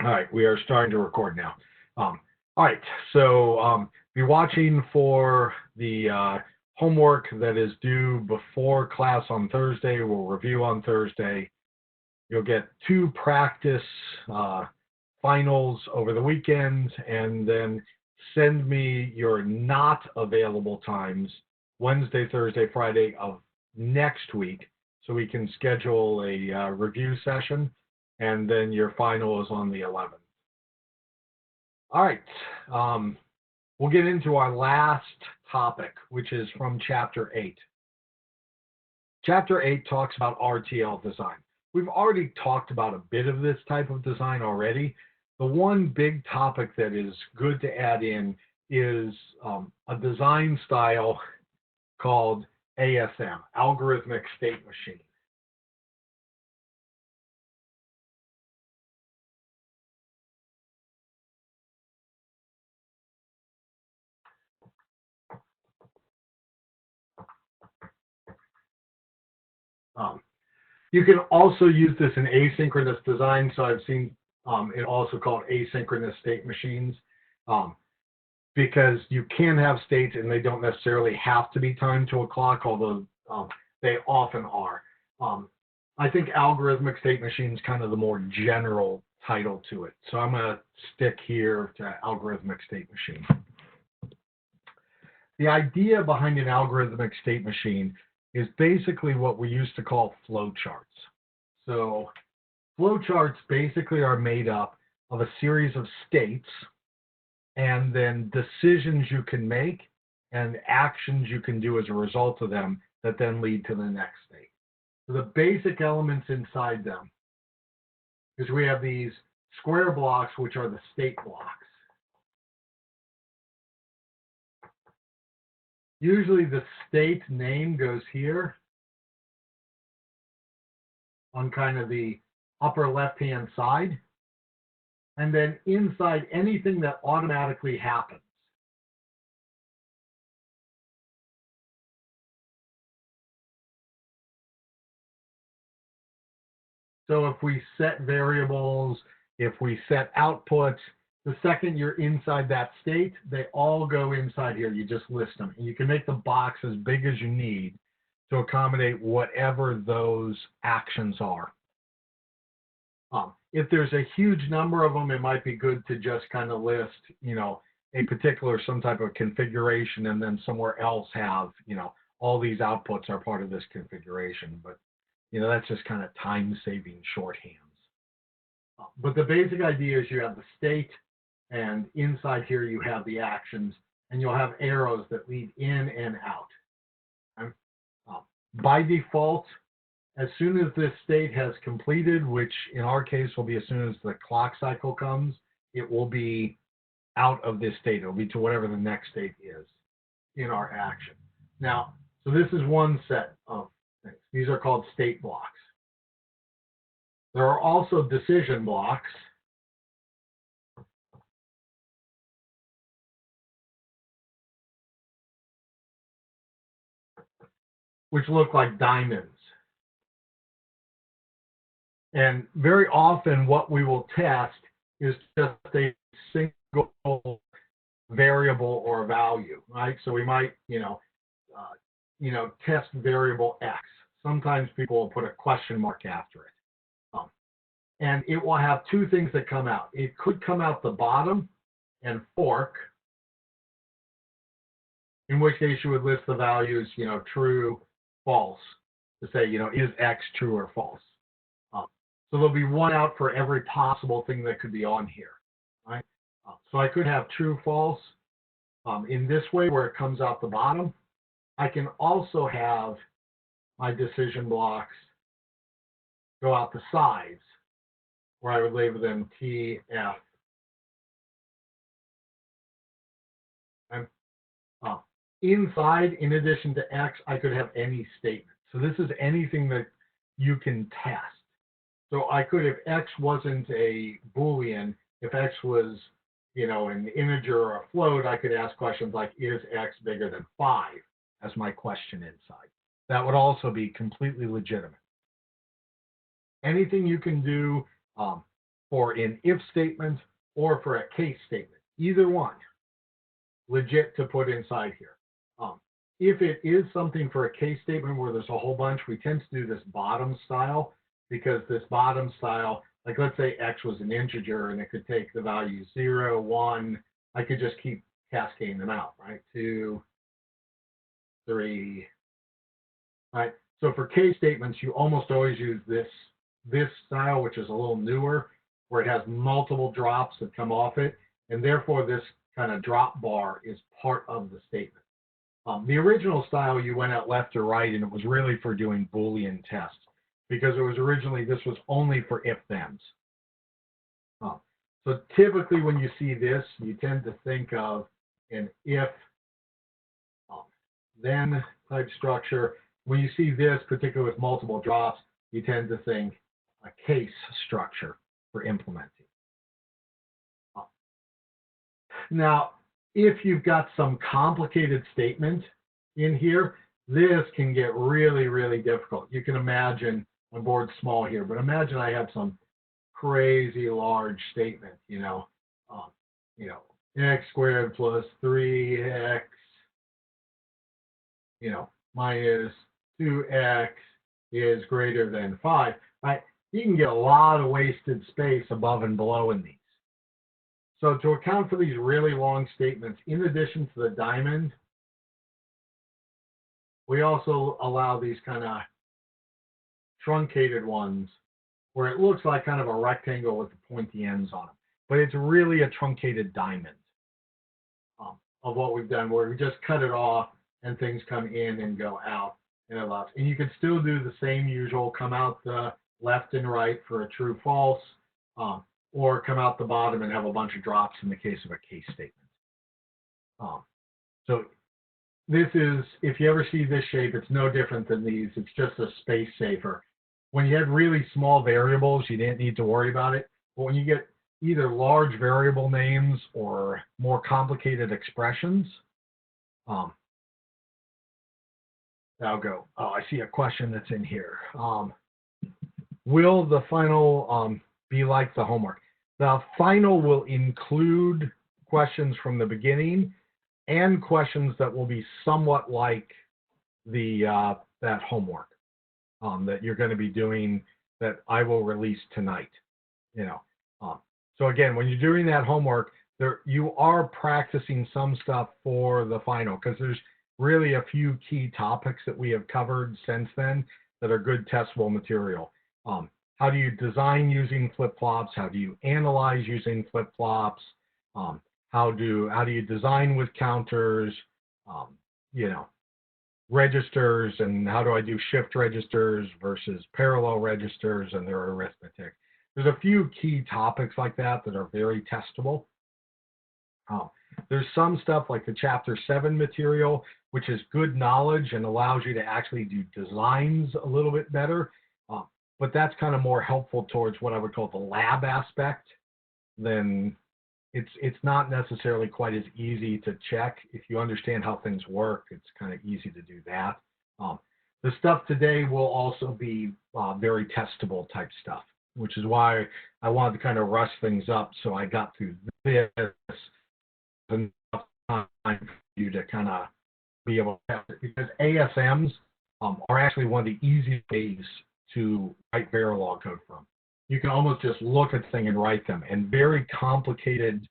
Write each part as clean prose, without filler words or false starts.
All right, we are starting to record now. All right, so be watching for the homework that is due before class on Thursday. We'll review on Thursday. You'll get 2 practice finals over the weekend, and then send me your not available times Wednesday, Thursday, Friday of next week, so we can schedule a review session, and then your final is on the 11th. All right, we'll get into our last topic, which is from Chapter 8. Chapter 8 talks about RTL design. We've already talked about a bit of this type of design already. The one big topic that is good to add in is a design style called ASM, Algorithmic State Machine. You can also use this in asynchronous design, so I've seen it also called asynchronous state machines, because you can have states and they don't necessarily have to be timed to a clock, although they often are. I think algorithmic state machine is kind of the more general title to it, so I'm going to stick here to algorithmic state machine. The idea behind an algorithmic state machine is basically what we used to call flowcharts. So flowcharts basically are made up of a series of states and then decisions you can make and actions you can do as a result of them that then lead to the next state. So the basic elements inside them is we have these square blocks, which are the state blocks. Usually the state name goes here on kind of the upper left-hand side. And then inside anything that automatically happens. So if we set variables, if we set outputs, the second you're inside that state, they all go inside here. You just list them. And you can make the box as big as you need to accommodate whatever those actions are. If there's a huge number of them, it might be good to just kind of list, a particular, some type of configuration, and then somewhere else have, all these outputs are part of this configuration. But, that's just kind of time-saving shorthands. But the basic idea is you have the state, and inside here you have the actions, and you'll have arrows that lead in and out. Okay? By default, as soon as this state has completed, which in our case will be as soon as the clock cycle comes, it will be out of this state. It'll be to whatever the next state is in our action. Now, so this is one set of things. These are called state blocks. There are also decision blocks. Which look like diamonds. And very often what we will test is just a single variable or value, right? So we might, test variable X. Sometimes people will put a question mark after it. And it will have 2 things that come out. It could come out the bottom and fork, in which case you would list the values, true, false, to say, is X true or false? So there'll be one out for every possible thing that could be on here, right? So I could have true, false in this way where it comes out the bottom. I can also have my decision blocks go out the sides, where I would label them T, F. And inside, in addition to X, I could have any statement. So this is anything that you can test. So I could, if X wasn't a Boolean, if X was, an integer or a float, I could ask questions like, is X bigger than 5 as my question inside. That would also be completely legitimate. Anything you can do for an if statement or for a case statement. Either one, legit to put inside here. If it is something for a case statement where there's a whole bunch, we tend to do this bottom style, because this bottom style, like let's say x was an integer and it could take the value 0, 1, I could just keep cascading them out, right? 2, 3, right? So for case statements, you almost always use this style, which is a little newer, where it has multiple drops that come off it, and therefore this kind of drop bar is part of the statement. The original style, you went out left or right, and it was really for doing Boolean tests, because it was originally, this was only for if-thens. So typically when you see this, you tend to think of an if-then type structure. When you see this, particularly with multiple drops, you tend to think a case structure for implementing. Now, if you've got some complicated statement in here, this can get really, really difficult. You can imagine, my board's small here, but imagine I have some crazy large statement, x squared plus 3x, minus 2x is greater than 5, right? You can get a lot of wasted space above and below in these. So to account for these really long statements, in addition to the diamond, we also allow these kind of truncated ones where it looks like kind of a rectangle with the pointy ends on them. But it's really a truncated diamond of what we've done, where we just cut it off and things come in and go out and it allows. And you can still do the same usual, come out the left and right for a true false, or come out the bottom and have a bunch of drops in the case of a case statement. So this is, if you ever see this shape, it's no different than these. It's just a space saver. When you had really small variables, you didn't need to worry about it. But when you get either large variable names or more complicated expressions, I'll go. Oh, I see a question that's in here. Will the final be like the homework? The final will include questions from the beginning and questions that will be somewhat like the that homework that you're going to be doing, that I will release tonight. So again, when you're doing that homework, you are practicing some stuff for the final, because there's really a few key topics that we have covered since then that are good testable material. How do you design using flip-flops? How do you analyze using flip-flops? How do you design with counters? Registers, and how do I do shift registers versus parallel registers and their arithmetic? There's a few key topics like that that are very testable. There's some stuff like the Chapter 7 material, which is good knowledge and allows you to actually do designs a little bit better. But that's kind of more helpful towards what I would call the lab aspect. Then it's not necessarily quite as easy to check. If you understand how things work, it's kind of easy to do that. The stuff today will also be very testable type stuff, which is why I wanted to kind of rush things up, so I got through this enough time for you to kind of be able to test it, because ASMs are actually one of the easiest ways to write Verilog code from. You can almost just look at the thing and write them, and very complicated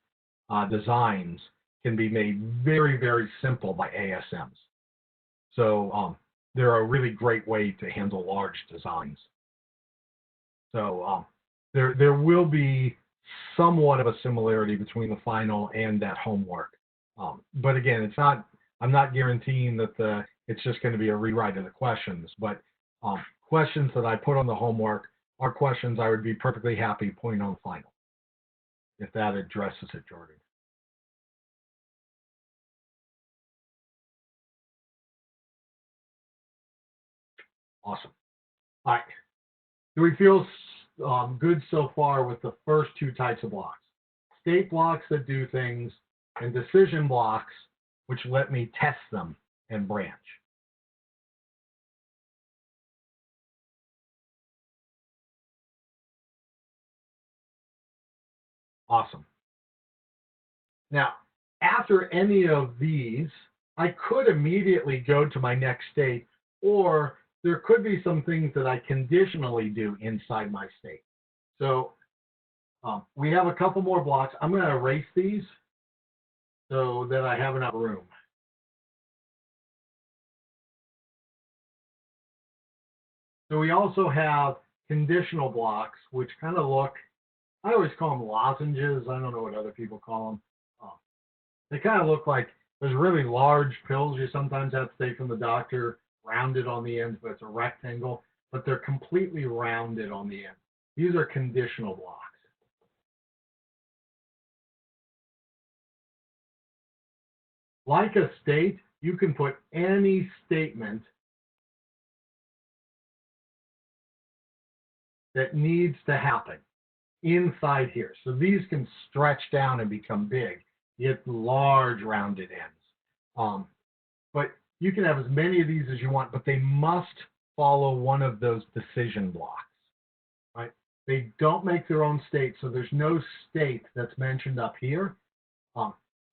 designs can be made very, very simple by ASMs. So they're a really great way to handle large designs. So there will be somewhat of a similarity between the final and that homework. But again, I'm not guaranteeing that it's just going to be a rewrite of the questions, but questions that I put on the homework are questions I would be perfectly happy putting on the final, if that addresses it, Jordan. Awesome. All right. Do we feel good so far with the first two types of blocks? State blocks that do things, and decision blocks which let me test them and branch. Awesome. Now, after any of these, I could immediately go to my next state, or there could be some things that I conditionally do inside my state. So we have a couple more blocks. I'm going to erase these so that I have enough room. So we also have conditional blocks, which kind of look, I always call them lozenges. I don't know what other people call them. They kind of look like there's really large pills you sometimes have to take from the doctor, rounded on the ends, but it's a rectangle, but they're completely rounded on the end. These are conditional blocks. Like a state, you can put any statement that needs to happen inside here. So these can stretch down and become big. You get large rounded ends. But you can have as many of these as you want, but they must follow one of those decision blocks, right? They don't make their own state, so there's no state that's mentioned up here.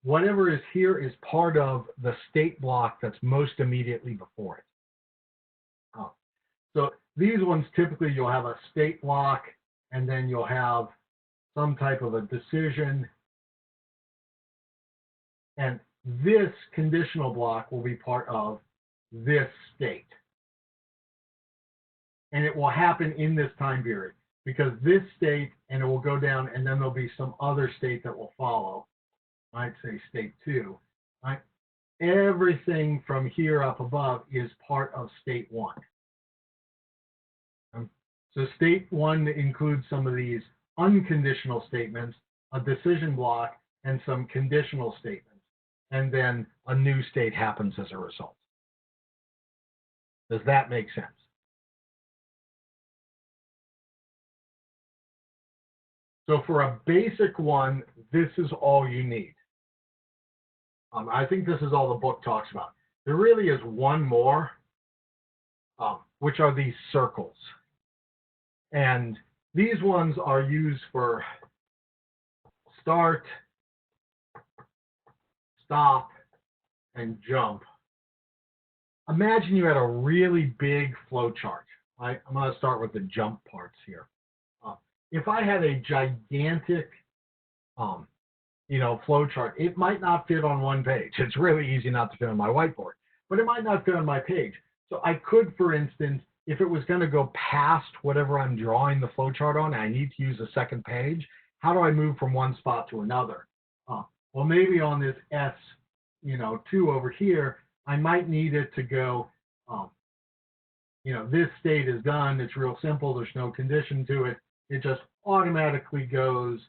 Whatever is here is part of the state block that's most immediately before it. So these ones, typically you'll have a state block, and then you'll have some type of a decision. And this conditional block will be part of this state. And it will happen in this time period, because this state, and it will go down, and then there'll be some other state that will follow. I'd say state 2. Right? Everything from here up above is part of state 1. So state 1 includes some of these unconditional statements, a decision block, and some conditional statements. And then a new state happens as a result. Does that make sense? So for a basic one, this is all you need. I think this is all the book talks about. There really is one more, which are these circles. And these ones are used for start, stop, and jump. Imagine you had a really big flow chart. Right? I'm going to start with the jump parts here. If I had a gigantic, flow chart, it might not fit on one page. It's really easy not to fit on my whiteboard, but it might not fit on my page. So I could, for instance, if it was going to go past whatever I'm drawing the flow chart on, and I need to use a second page, how do I move from one spot to another? Well, maybe on this S2 over here, I might need it to go, this state is done. It's real simple. There's no condition to it. It just automatically goes,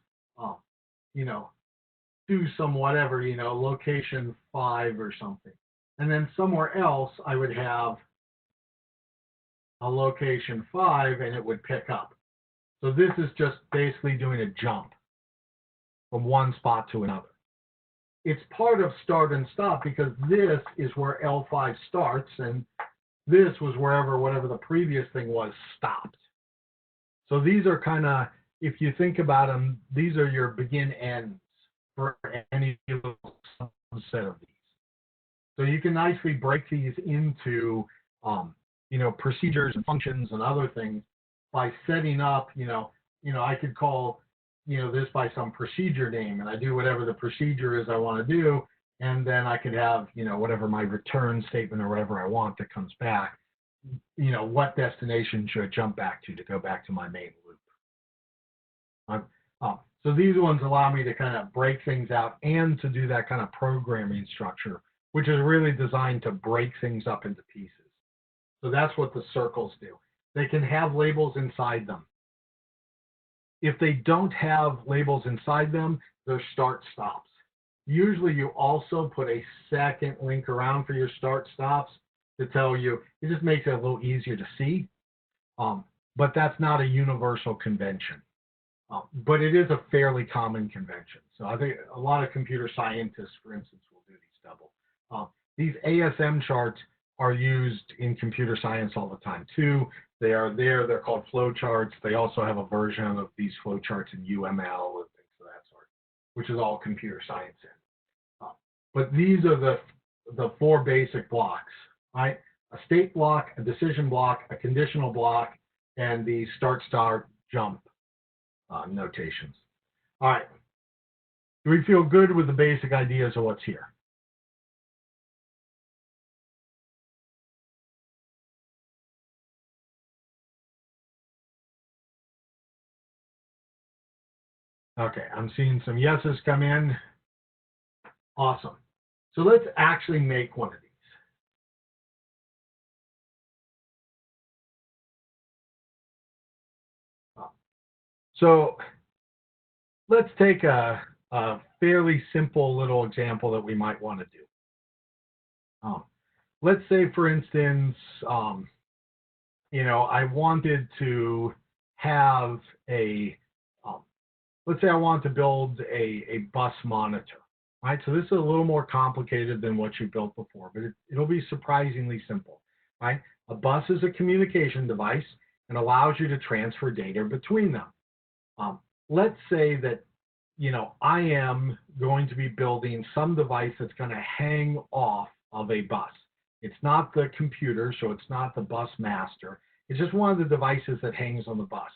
to some whatever, location 5 or something. And then somewhere else, I would have a location 5, and it would pick up. So this is just basically doing a jump from one spot to another. It's part of start and stop, because this is where L5 starts, and this was whatever the previous thing was stopped. So these are kind of, if you think about them, these are your begin ends for any little subset of these. So you can nicely break these into, procedures and functions and other things by setting up, I could call, this by some procedure name, and I do whatever the procedure is I want to do, and then I could have, whatever my return statement or whatever I want that comes back, what destination should I jump back to go back to my main loop. So these ones allow me to kind of break things out and to do that kind of programming structure, which is really designed to break things up into pieces. So that's what the circles do. They can have labels inside them. If they don't have labels inside them, they're start stops. Usually you also put a second link around for your start stops to tell you, it just makes it a little easier to see. But that's not a universal convention. But it is a fairly common convention. So I think a lot of computer scientists, for instance, will do these double. These ASM charts are used in computer science all the time too. They are there. They're called flow charts. They also have a version of these flow charts in UML and things of that sort. which is all computer science in. But these are the four basic blocks, right? A state block, a decision block, a conditional block, and the start, start, jump notations. All right. Do we feel good with the basic ideas of what's here? Okay, I'm seeing some yeses come in. Awesome. So let's actually make one of these. So let's take a fairly simple little example that we might want to do. Let's say, for instance, I wanted to have let's say I want to build a bus monitor, right? So this is a little more complicated than what you built before, but it'll be surprisingly simple, right? A bus is a communication device and allows you to transfer data between them. Let's say that, I am going to be building some device that's going to hang off of a bus. It's not the computer, so it's not the bus master. It's just one of the devices that hangs on the bus.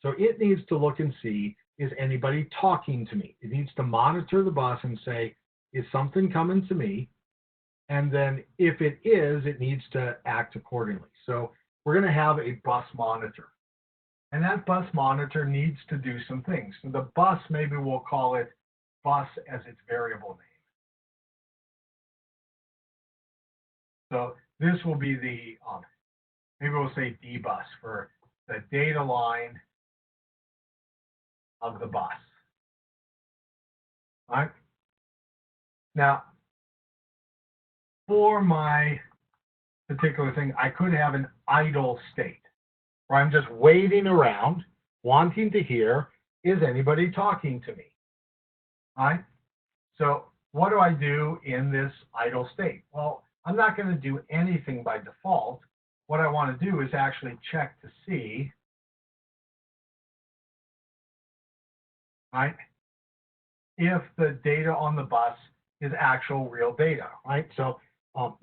So it needs to look and see, is anybody talking to me? It needs to monitor the bus and say, is something coming to me? And then if it is, it needs to act accordingly. So we're going to have a bus monitor. And that bus monitor needs to do some things. So the bus, maybe we'll call it bus as its variable name. So this will be the, maybe we'll say dbus for the data line of the bus. All right. Now, for my particular thing, I could have an idle state where I'm just waiting around, wanting to hear, is anybody talking to me? All right. So what do I do in this idle state? Well, I'm not going to do anything by default. What I want to do is actually check to see, right, if the data on the bus is actual real data, right? So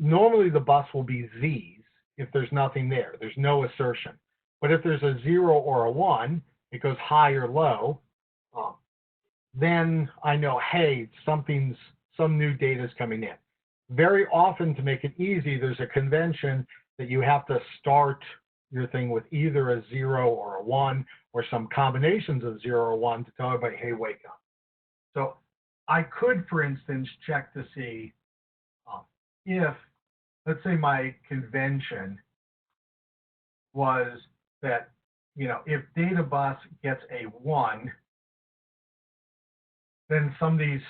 normally the bus will be Z's if there's nothing there. There's no assertion. But if there's a 0 or a 1, it goes high or low, then I know, hey, some new data is coming in. Very often, to make it easy, there's a convention that you have to start your thing with either a 0 or a 1 or some combinations of 0 or 1 to tell everybody, hey, wake up. So I could, for instance, check to see if, let's say my convention was that, if data bus gets a 1, then somebody's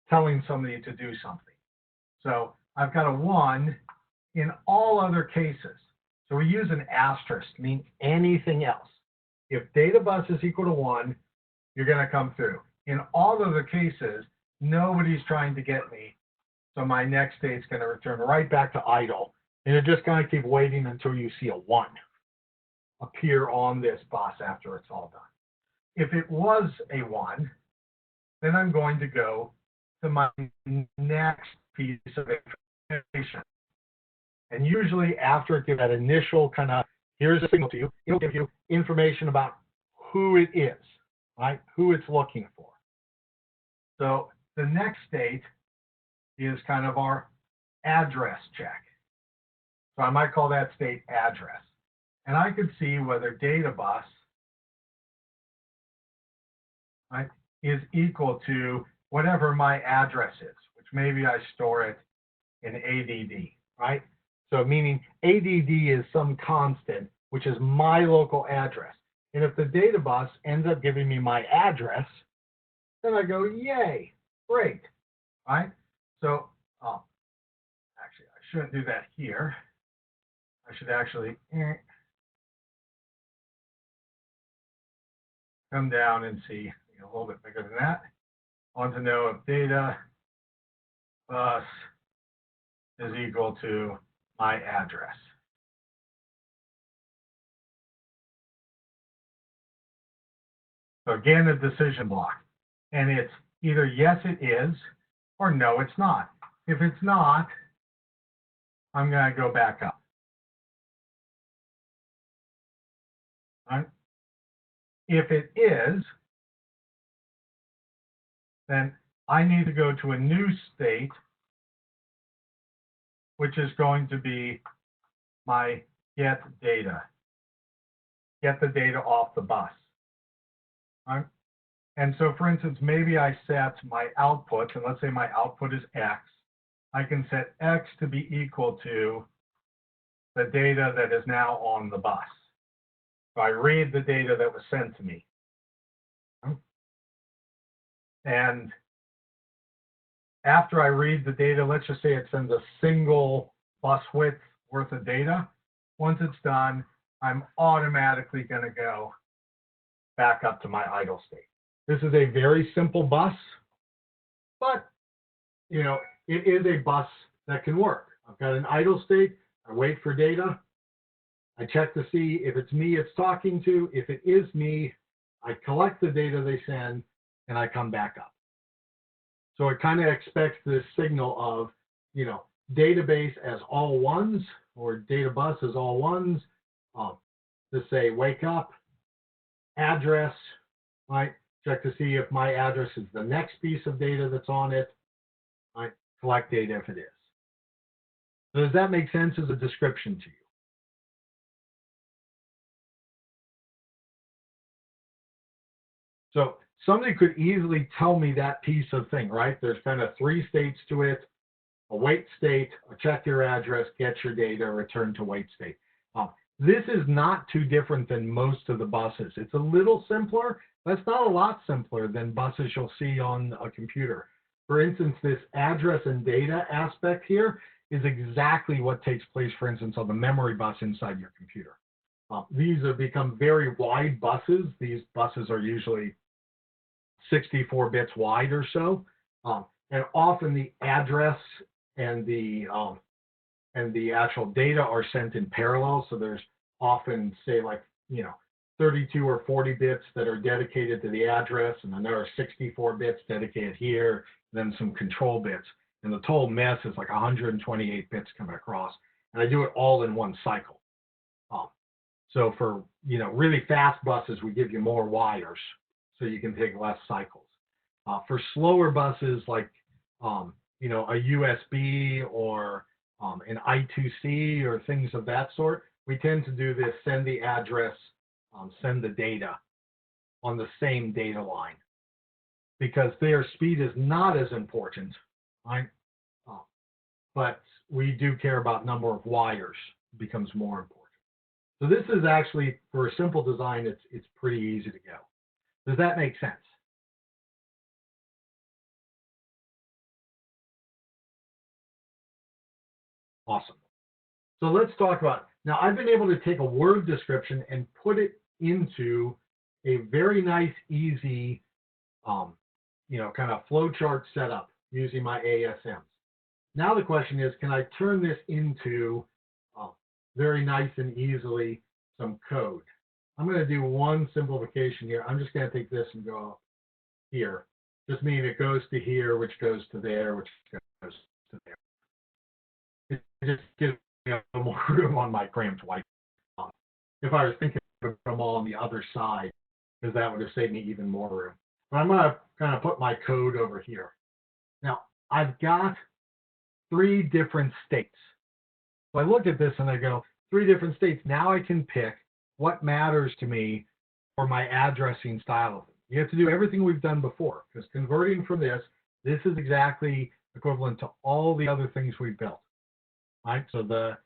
telling somebody to do something. So I've got a 1 in all other cases. So we use an asterisk to mean anything else. If data bus is equal to 1, you're going to come through. In all other cases, nobody's trying to get me. So my next state's going to return right back to idle. And you're just going to keep waiting until you see a 1 appear on this bus after it's all done. If it was a 1, then I'm going to go to my next piece of information. And usually after it gives that initial kind of, here's a signal to you, it'll give you information about who it is, right? Who it's looking for. So the next state is kind of our address check. So I might call that state address. And I could see whether data bus, right, is equal to whatever my address is, which maybe I store it in ADD, right? So meaning ADD is some constant, which is my local address. And if the data bus ends up giving me my address, then I go, yay, great, right? So actually, I shouldn't do that here. I should actually come down and see a little bit bigger than that. I want to know if data bus is equal to my address. So again, a decision block. And it's either yes, it is, or no, it's not. If it's not, I'm going to go back up. All right? If it is, then I need to go to a new state, which is going to be my get data. Get the data off the bus. All right? And so, for instance, maybe I set my output, and let's say my output is X. I can set X to be equal to the data that is now on the bus. So I read the data that was sent to me. And after I read the data, let's just say it sends a single bus width worth of data. Once it's done, I'm automatically going to go back up to my idle state. This is a very simple bus, but you know, it is a bus that can work. I've got an idle state. I wait for data. I check to see if it's me it's talking to. If it is me, I collect the data they send, and I come back up. So it kind of expects this signal of, you know, database as all ones, or data bus as all ones, to say wake up, address, right? Check to see if my address is the next piece of data that's on it, right? Collect data if it is. So does that make sense as a description to you? So somebody could easily tell me that piece of thing, right? There's kind of three states to it: a wait state, a check your address, get your data, return to wait state. This is not too different than most of the buses. It's a little simpler, but it's not a lot simpler than buses you'll see on a computer. For instance, this address and data aspect here is exactly what takes place, for instance, on the memory bus inside your computer. These have become very wide buses. These buses are usually 64 bits wide or so, and often the address and the actual data are sent in parallel. So there's often, say, like, you know, 32 or 40 bits that are dedicated to the address, and then there are 64 bits dedicated here, then some control bits, and the total mess is like 128 bits coming across, and I do it all in one cycle. So for, you know, really fast buses, we give you more wires so you can take less cycles. For slower buses, like you know, a USB or an I2C or things of that sort, we tend to do this: send the address, send the data on the same data line, because their speed is not as important, right? But we do care about number of wires. It becomes more important. So this is actually, for a simple design, it's pretty easy to go. Does that make sense? Awesome. So let's talk about, now I've been able to take a word description and put it into a very nice, easy, you know, kind of flowchart setup using my ASMs. Now the question is, can I turn this into very nice and easily some code? I'm going to do one simplification here. I'm just going to take this and go here. Just meaning it goes to here, which goes to there, which goes to there. It just gives me a little more room on my cramped white. If I was thinking of them all on the other side, because that would have saved me even more room. But I'm going to kind of put my code over here. Now, I've got three different states. So I look at this and I go, three different states. Now I can pick what matters to me for my addressing style. You have to do everything we've done before, because converting from this is exactly equivalent to all the other things we've built. Right? So the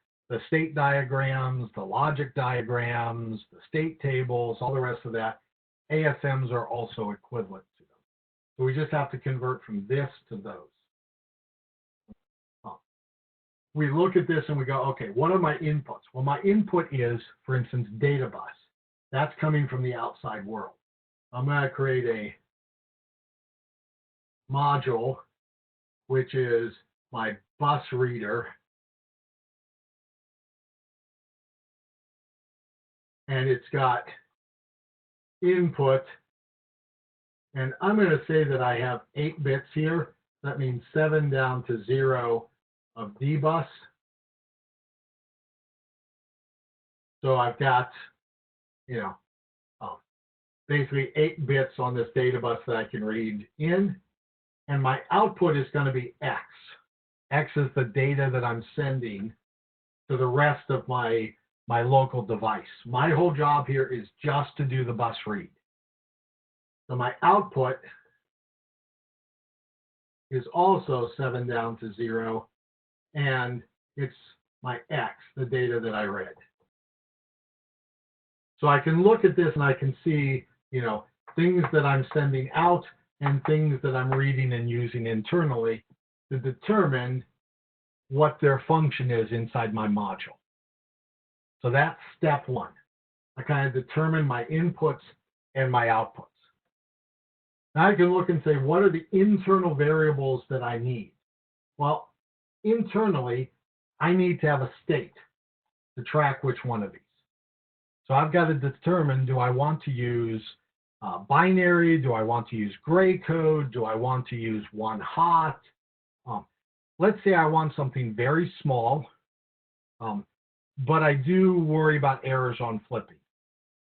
state diagrams, the logic diagrams, the state tables, all the rest of that, ASMs are also equivalent to them. So we just have to convert from this to those. We look at this and we go, okay, what are my inputs? Well, my input is, for instance, data bus. That's coming from the outside world. I'm going to create a module, which is my bus reader. And it's got input And I'm going to say that I have 8 bits here. That means 7 down to 0 of D bus. So I've got, you know, basically 8 bits on this data bus that I can read in. And my output is going to be X. X is the data that I'm sending to the rest of my local device. My whole job here is just to do the bus read. So my output is also 7 down to 0, and it's my X, the data that I read. So I can look at this and I can see, you know, things that I'm sending out and things that I'm reading and using internally to determine what their function is inside my module. So that's step 1. I kind of determine my inputs and my outputs. Now I can look and say, what are the internal variables that I need? Well, internally, I need to have a state to track which one of these. So I've got to determine, do I want to use binary? Do I want to use gray code? Do I want to use one hot? Let's say I want something very small, but I do worry about errors on flipping.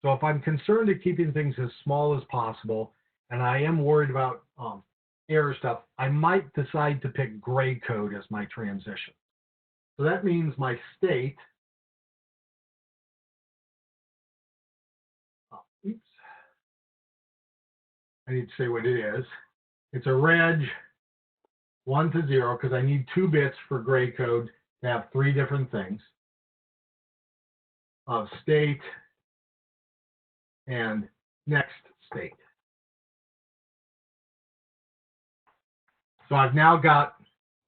So if I'm concerned at keeping things as small as possible, and I am worried about error stuff, I might decide to pick gray code as my transition. So that means my state, oops, I need to say what it is. It's a reg 1 to 0, because I need 2 bits for gray code to have 3 different things of state and next state. So I've now got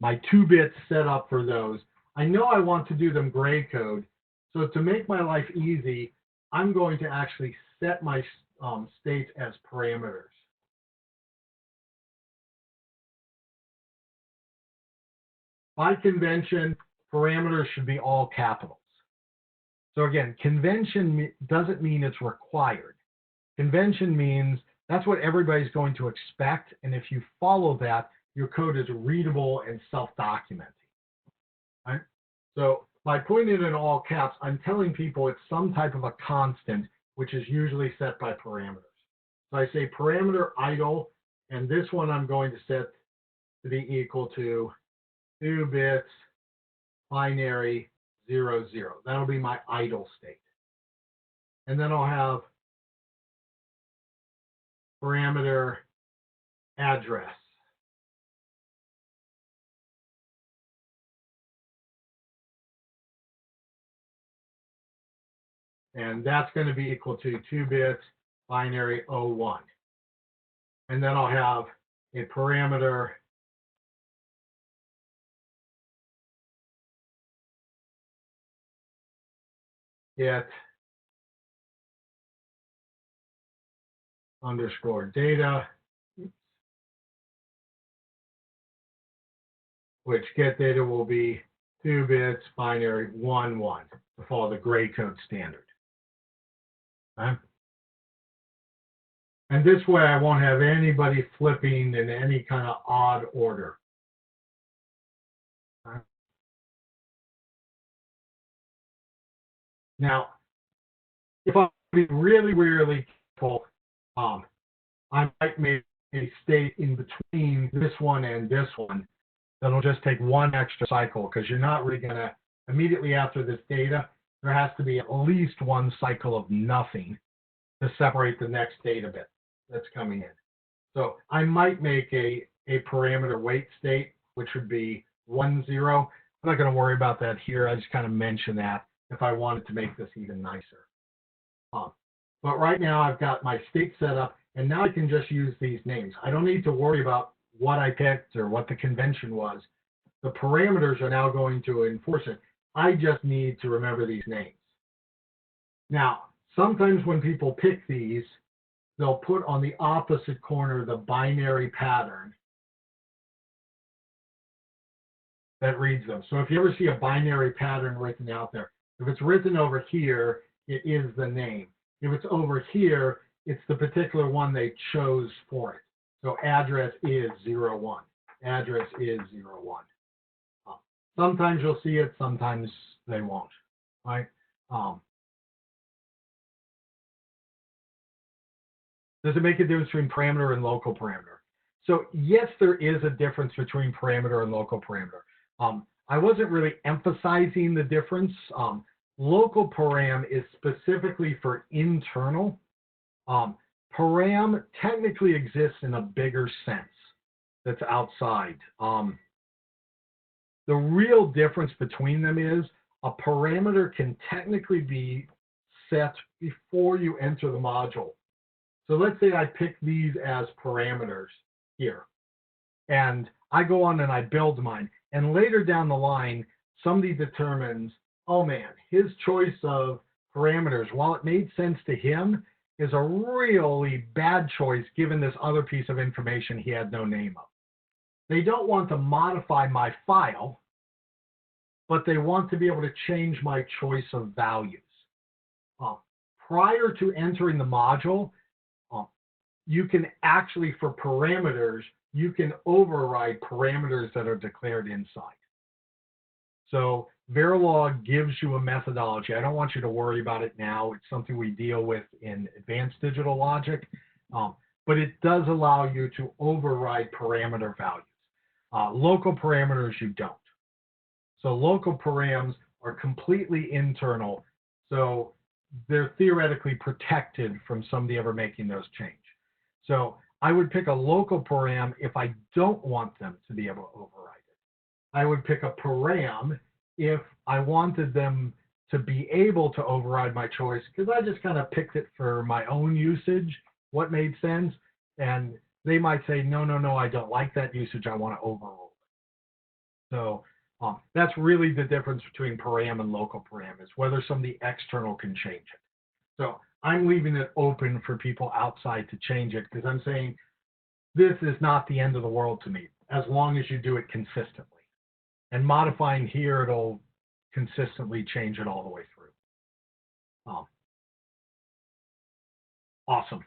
my 2 bits set up for those. I know I want to do them gray code. So to make my life easy, I'm going to actually set my states as parameters. By convention, parameters should be all capitals. So again, convention doesn't mean it's required. Convention means that's what everybody's going to expect. And if you follow that, your code is readable and self-documenting. Right? So by putting it in all caps, I'm telling people it's some type of a constant, which is usually set by parameters. So I say parameter idle, and this one I'm going to set to be equal to 2 bits binary 0, 0. That'll be my idle state. And then I'll have parameter address. And that's going to be equal to 2 bits binary 01. And then I'll have a parameter get underscore data, which get data will be 2 bits binary 1, 1 to follow the gray code standard. Okay? And this way I won't have anybody flipping in any kind of odd order. Okay? Now, if I'm being really, really careful, I might make a state in between this one and this one that'll just take one extra cycle, because you're not really going to, immediately after this data, there has to be at least one cycle of nothing to separate the next data bit that's coming in. So I might make a parameter wait state, which would be 1, 0. I'm not going to worry about that here. I just kind of mentioned that if I wanted to make this even nicer. But right now I've got my state set up, and now I can just use these names. I don't need to worry about what I picked or what the convention was. The parameters are now going to enforce it. I just need to remember these names. Now, sometimes when people pick these, they'll put on the opposite corner the binary pattern that reads them. So if you ever see a binary pattern written out there, if it's written over here, it is the name. If it's over here, it's the particular one they chose for it. So address is 01. Address is 01. Sometimes you'll see it, sometimes they won't, right? Does it make a difference between parameter and local parameter? So yes, there is a difference between parameter and local parameter. I wasn't really emphasizing the difference. Local param is specifically for internal. Param technically exists in a bigger sense that's outside. The real difference between them is a parameter can technically be set before you enter the module. So let's say I pick these as parameters here, and I go on and I build mine, and later down the line, somebody determines, oh man, his choice of parameters, while it made sense to him, is a really bad choice given this other piece of information he had no name of. They don't want to modify my file, but they want to be able to change my choice of values. Prior to entering the module, you can actually, for parameters, you can override parameters that are declared inside. So Verilog gives you a methodology. I don't want you to worry about it now. It's something we deal with in advanced digital logic, but it does allow you to override parameter values. Local parameters, you don't. So local params are completely internal, so they're theoretically protected from somebody ever making those changes. So I would pick a local param if I don't want them to be able to override it. I would pick a param if I wanted them to be able to override my choice, because I just kind of picked it for my own usage, what made sense, and they might say, no, no, no, I don't like that usage, I want to overrule it. So that's really the difference between param and local param, is whether somebody external can change it. So I'm leaving it open for people outside to change it, because I'm saying this is not the end of the world to me, as long as you do it consistently. And modifying here, it'll consistently change it all the way through. Awesome.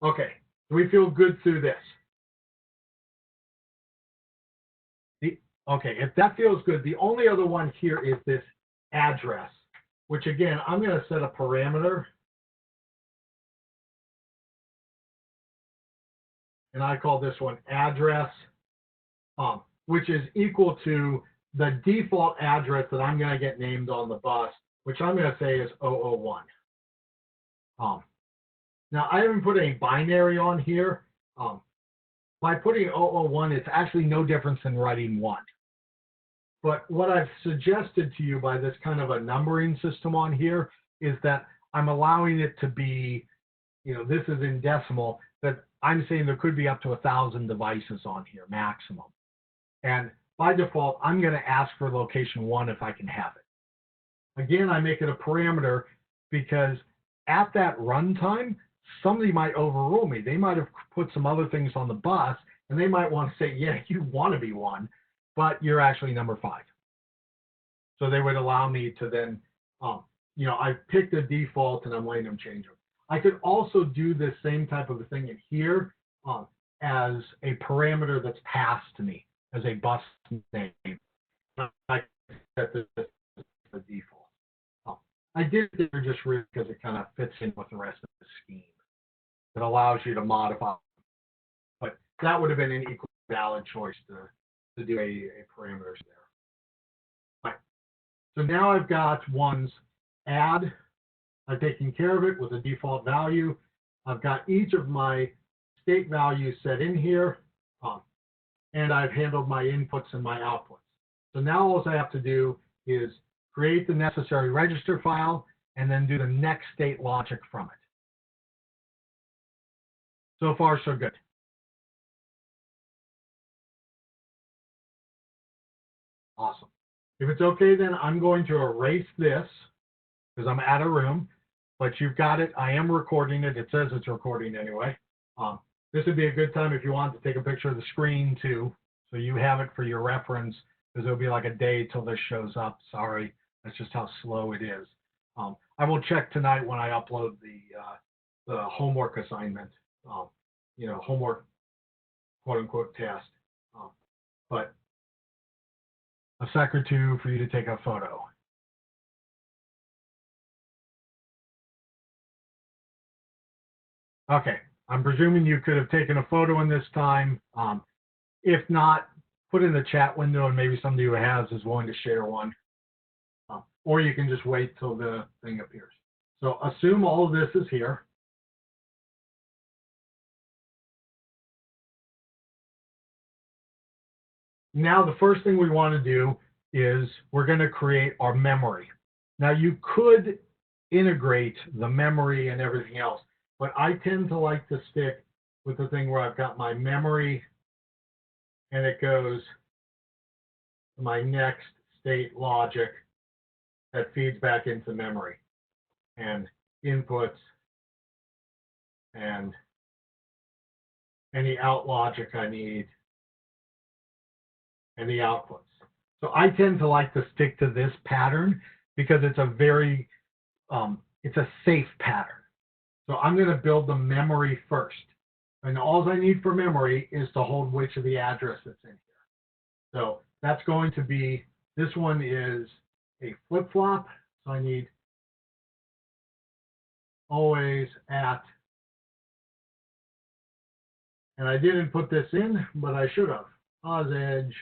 Okay, do we feel good through this? Okay, if that feels good, the only other one here is this address, which again, I'm going to set a parameter. And I call this one address, which is equal to the default address that I'm going to get named on the bus, which I'm going to say is 001. Now, I haven't put any binary on here. By putting 001, it's actually no difference than writing 1. But what I've suggested to you by this kind of a numbering system on here is that I'm allowing it to be, you know, this is in decimal, that I'm saying there could be up to 1,000 devices on here, maximum. And by default, I'm going to ask for location 1 if I can have it. Again, I make it a parameter because at that runtime, somebody might overrule me. They might have put some other things on the bus, and they might want to say, yeah, you want to be 1, but you're actually number 5. So they would allow me to then, you know, I've picked a default and I'm letting them change them. I could also do this same type of a thing in here as a parameter that's passed to me as a bus name. I set this as the default. I did it there just really because it kind of fits in with the rest of the scheme. It allows you to modify, but that would have been an equally valid choice to do a parameters there. Right. So now I've got one's add. I've taken care of it with a default value. I've got each of my state values set in here, and I've handled my inputs and my outputs. So now all I have to do is create the necessary register file and then do the next state logic from it. So far, so good. Awesome. If it's okay, then I'm going to erase this because I'm out of room, but you've got it. I am recording it. It says it's recording anyway. This would be a good time if you want to take a picture of the screen too, so you have it for your reference, because it'll be like a day till this shows up. Sorry, that's just how slow it is. I will check tonight when I upload the homework assignment, homework quote unquote test. But a sec or two for you to take a photo. Okay, I'm presuming you could have taken a photo in this time. If not, put in the chat window and maybe somebody who has is willing to share one. Or you can just wait till the thing appears. So assume all of this is here. Now the first thing we want to do is we're going to create our memory. Now you could integrate the memory and everything else, but I tend to like to stick with the thing where I've got my memory and it goes to my next state logic that feeds back into memory and inputs and any out logic I need and the outputs. So I tend to like to stick to this pattern because it's a very, it's a safe pattern. So I'm going to build the memory first. And all I need for memory is to hold which of the address that's in here. So that's going to be, this one is a flip-flop. So I need always at, and I didn't put this in, but I should have, pos edge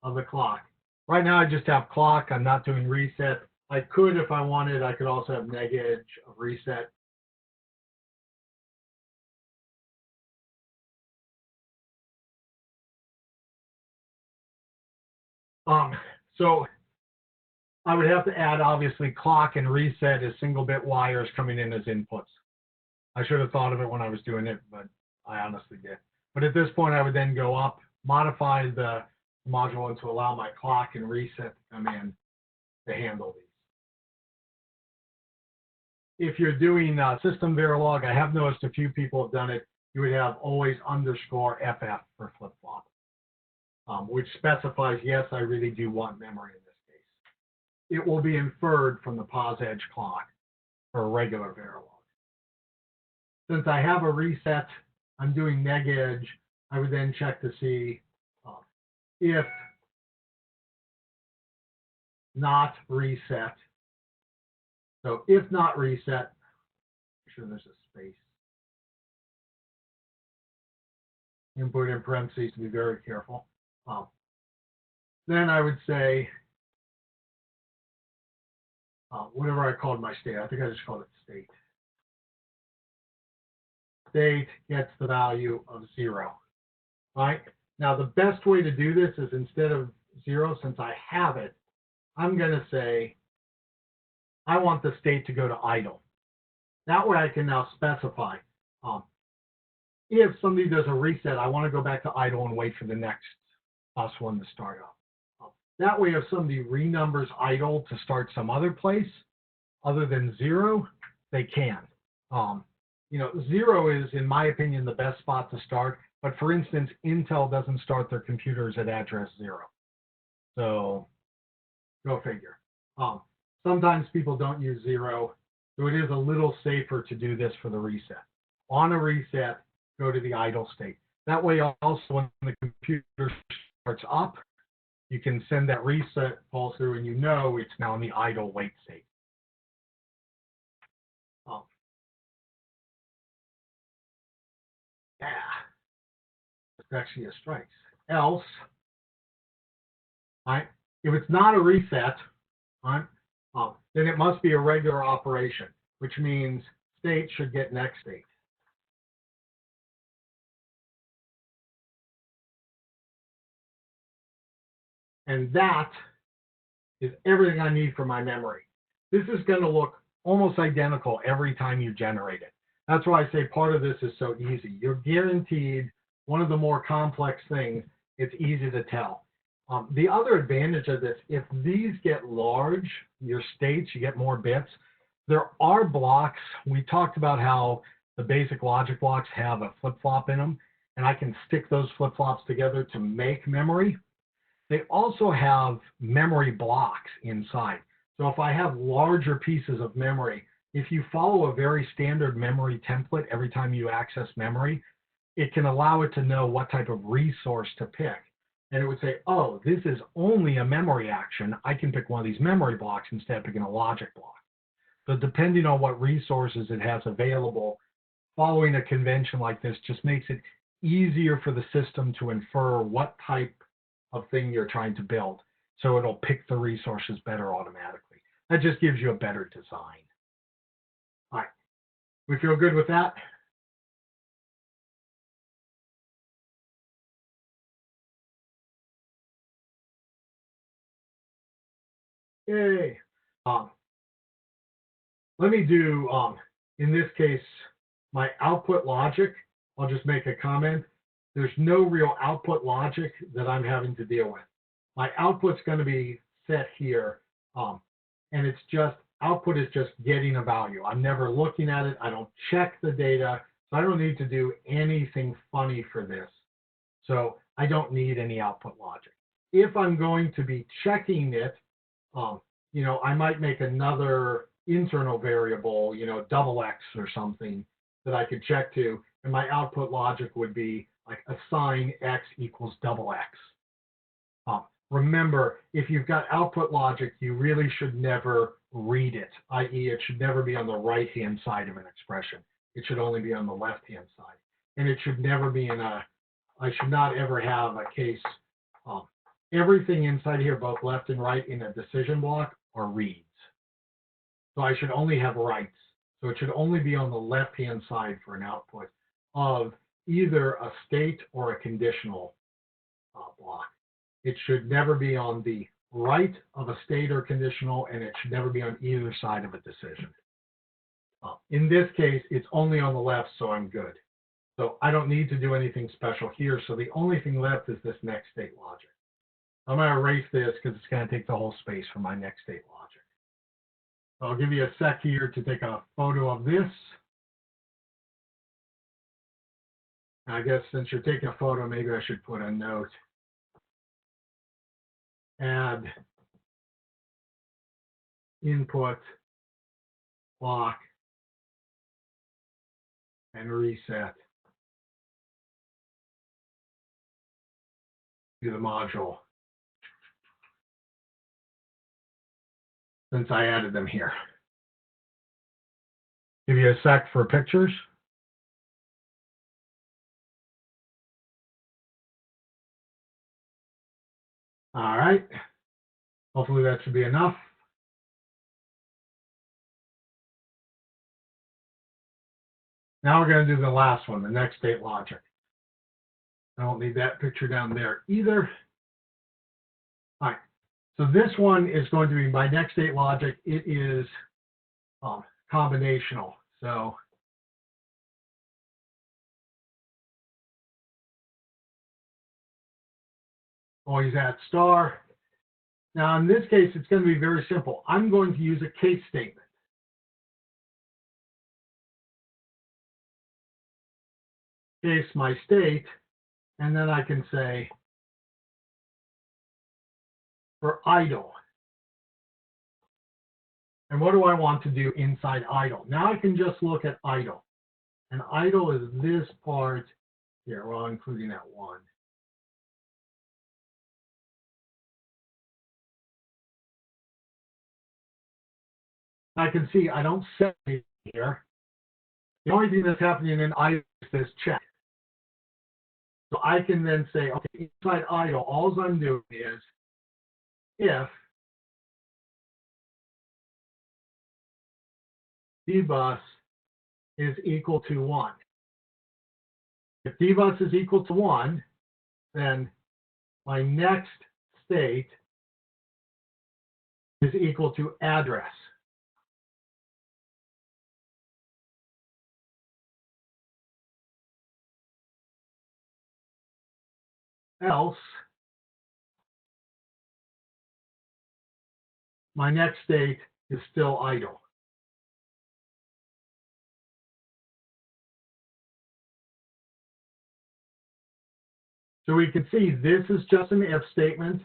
of the clock. Right now I just have clock. I'm not doing reset. I could, if I wanted, I could also have neg edge of reset. So I would have to add, obviously, clock and reset as single bit wires coming in as inputs. I should have thought of it when I was doing it, but I honestly did. But at this point, I would then go up, modify the module to allow my clock and reset to come in to handle these. If you're doing system verilog, I have noticed a few people have done it. You would have always underscore FF for flip-flop, which specifies, yes, I really do want memory in this case. It will be inferred from the pos edge clock for a regular verilog. Since I have a reset, I'm doing neg edge, I would then check to see if not reset. So if not reset, make sure there's a space. Input in parentheses to be very careful. Then I would say, whatever I called my state, I think I just called it state. State gets the value of 0, right? Now, the best way to do this is instead of 0, since I have it, I'm going to say, I want the state to go to idle. That way I can now specify, if somebody does a reset, I want to go back to idle and wait for the next bus one to start up. That way, if somebody renumbers idle to start some other place other than 0, they can. 0 is, in my opinion, the best spot to start. But for instance, Intel doesn't start their computers at address 0. So go figure. Sometimes people don't use 0, so it is a little safer to do this for the reset. On a reset, go to the idle state. That way also when the computer starts up, you can send that reset pulse through and you know it's now in the idle wait state. Yeah, it's actually a strike. Else, right? If it's not a reset, right, then it must be a regular operation, which means state should get next state. And that is everything I need for my memory. This is going to look almost identical every time you generate it. That's why I say part of this is so easy. You're guaranteed one of the more complex things, it's easy to tell. The other advantage of this, if these get large, your states, you get more bits. There are blocks. We talked about how the basic logic blocks have a flip-flop in them, and I can stick those flip-flops together to make memory. They also have memory blocks inside. So if I have larger pieces of memory, if you follow a very standard memory template every time you access memory, it can allow it to know what type of resource to pick. And it would say, oh, this is only a memory action. I can pick one of these memory blocks instead of picking a logic block. So depending on what resources it has available, following a convention like this just makes it easier for the system to infer what type of thing you're trying to build. So it'll pick the resources better automatically. That just gives you a better design. All right, we feel good with that? Yay. Let me do, in this case, my output logic. I'll just make a comment. There's no real output logic that I'm having to deal with. My output's going to be set here, and it's just, output is just getting a value. I'm never looking at it. I don't check the data. So I don't need to do anything funny for this. So I don't need any output logic. If I'm going to be checking it, you know, I might make another internal variable, you know, double X or something that I could check to, and my output logic would be like assign X equals double X. Remember, if you've got output logic, you really should never read it, i.e. it should never be on the right-hand side of an expression. It should only be on the left-hand side. And it should never be in a, I should not ever have a case, everything inside here, both left and right in a decision block, are reads. So I should only have writes. So it should only be on the left-hand side for an output of either a state or a conditional block. It should never be on the right of a state or conditional, and it should never be on either side of a decision. In this case, it's only on the left, so I'm good. So I don't need to do anything special here. So the only thing left is this next state logic. I'm going to erase this because it's going to take the whole space for my next state logic. So I'll give you a sec here to take a photo of this. I guess since you're taking a photo, maybe I should put a note. Add input block and reset to the module, since I added them here. Give you a sec for pictures. All right. Hopefully that should be enough. Now we're going to do the last one, the next state logic. I don't need that picture down there either. All right. So this one is going to be my next state logic. It is combinational. So always add star. Now in this case, it's going to be very simple. I'm going to use a case statement. Case my state, and then I can say for idle. And what do I want to do inside idle? Now I can just look at idle. And idle is this part here, well, including that one. I can see I don't set it here. The only thing that's happening in idle is this check. So I can then say, okay, inside idle, all I'm doing is if dbus is equal to 1. If dbus is equal to 1, then my next state is equal to address. Else, my next state is still idle. So we can see this is just an if statement.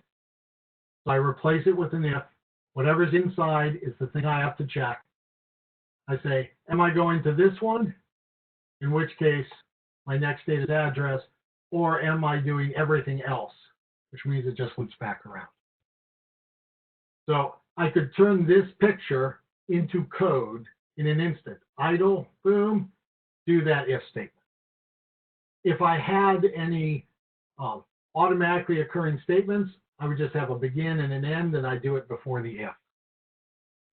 So I replace it with an if. Whatever's inside is the thing I have to check. I say, am I going to this one? In which case, my next state is address, or am I doing everything else? Which means it just loops back around. So I could turn this picture into code in an instant. Idle, boom, do that if statement. If I had any automatically occurring statements, I would just have a begin and an end, and I do it before the if.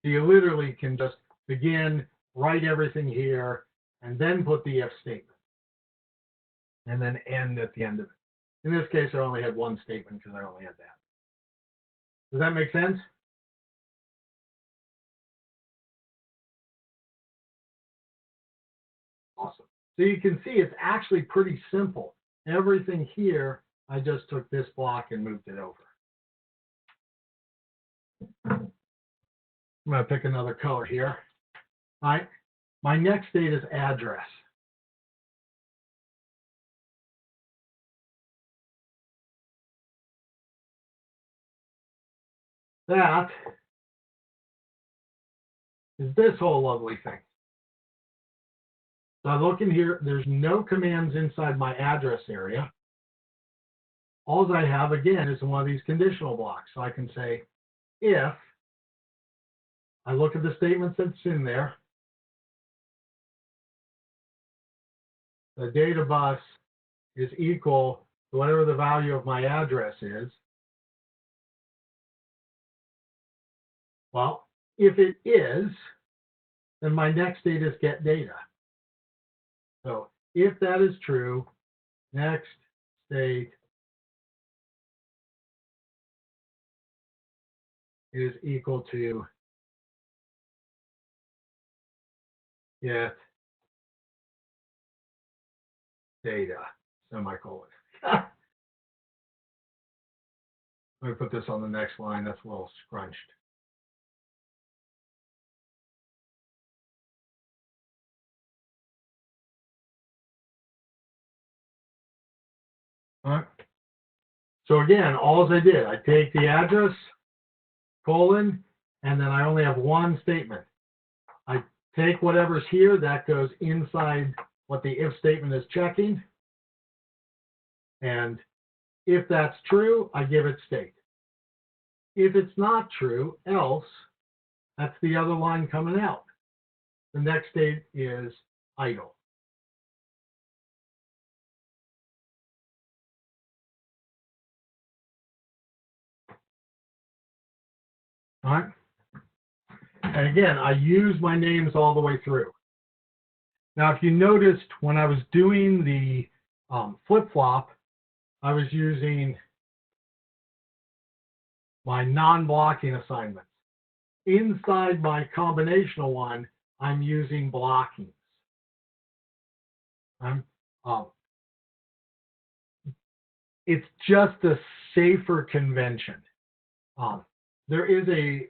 So you literally can just begin, write everything here, and then put the if statement, and then end at the end of it. In this case, I only had one statement because I only had that. Does that make sense? Awesome. So you can see it's actually pretty simple. Everything here, I just took this block and moved it over. I'm going to pick another color here. All right. My next state is address. That is this whole lovely thing. So I look in here, there's no commands inside my address area. All I have, again, is one of these conditional blocks. So I can say, if I look at the statements that's in there, the data bus is equal to whatever the value of my address is. Well, if it is, then my next state is get data. So if that is true, next state is equal to get data, semicolon. Let me put this on the next line. That's a little scrunched. All right. So again, all I did, I take the address, colon, and then I only have one statement. I take whatever's here, that goes inside what the if statement is checking. And if that's true, I give it state. If it's not true, else, that's the other line coming out. The next state is idle. All right. And again, I use my names all the way through. Now, if you noticed when I was doing the flip-flop, I was using my non-blocking assignments. Inside my combinational one, I'm using blockings. It's just a safer convention. There is a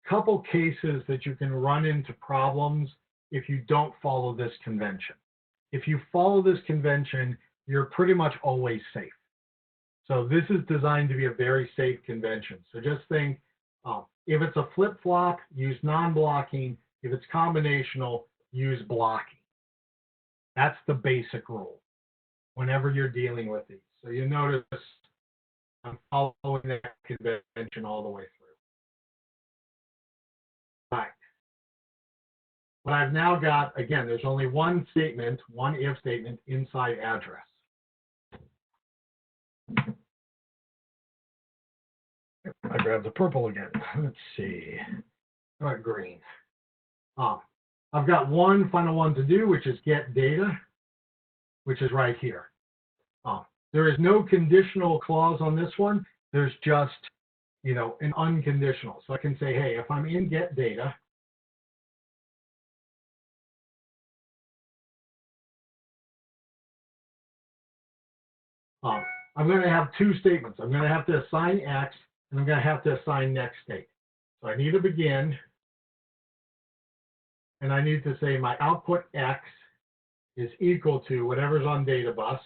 couple cases that you can run into problems if you don't follow this convention. If you follow this convention, you're pretty much always safe. So this is designed to be a very safe convention. So just think, if it's a flip-flop, use non-blocking. If it's combinational, use blocking. That's the basic rule whenever you're dealing with these. So you notice I'm following that convention all the way through. All right. But I've now got, again, there's only one statement, one if statement inside address. I grabbed the purple again. Let's see. All right, green. I've got one final one to do, which is get data, which is right here. There is no conditional clause on this one. There's just, an unconditional. So I can say, hey, if I'm in get data, I'm going to have two statements. I'm going to have to assign X, and I'm going to have to assign next state. So I need to begin, and I need to say my output X is equal to whatever's on data bus,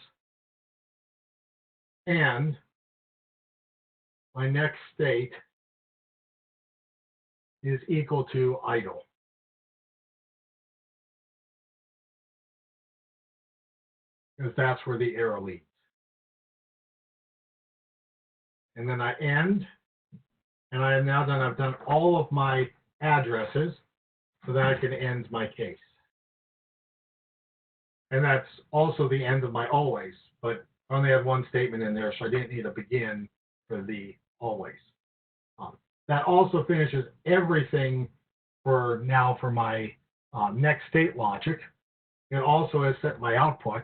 and my next state is equal to idle. Because that's where the arrow leads. And then I end, and I have now done, I've done all of my addresses so that I can end my case. And that's also the end of my always, but I only had one statement in there, so I didn't need a begin for the always. That also finishes everything for now for my next state logic. It also has set my output.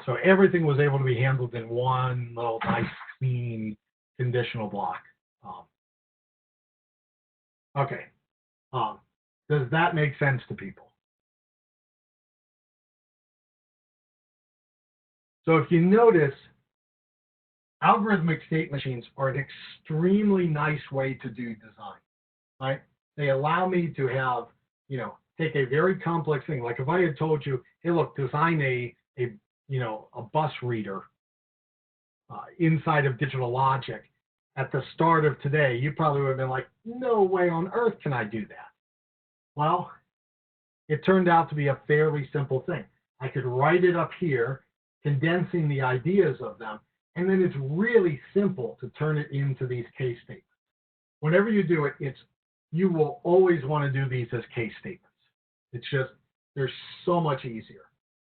So everything was able to be handled in one little nice, clean, conditional block. Okay. Does that make sense to people? So if you notice, algorithmic state machines are an extremely nice way to do design, right? They allow me to have, take a very complex thing. Like if I had told you, hey, look, design a bus reader inside of digital logic at the start of today, you probably would have been like, no way on earth can I do that. Well, it turned out to be a fairly simple thing. I could write it up here, condensing the ideas of them, and then it's really simple to turn it into these case statements. Whenever you do it, you will always want to do these as case statements. It's just, they're so much easier.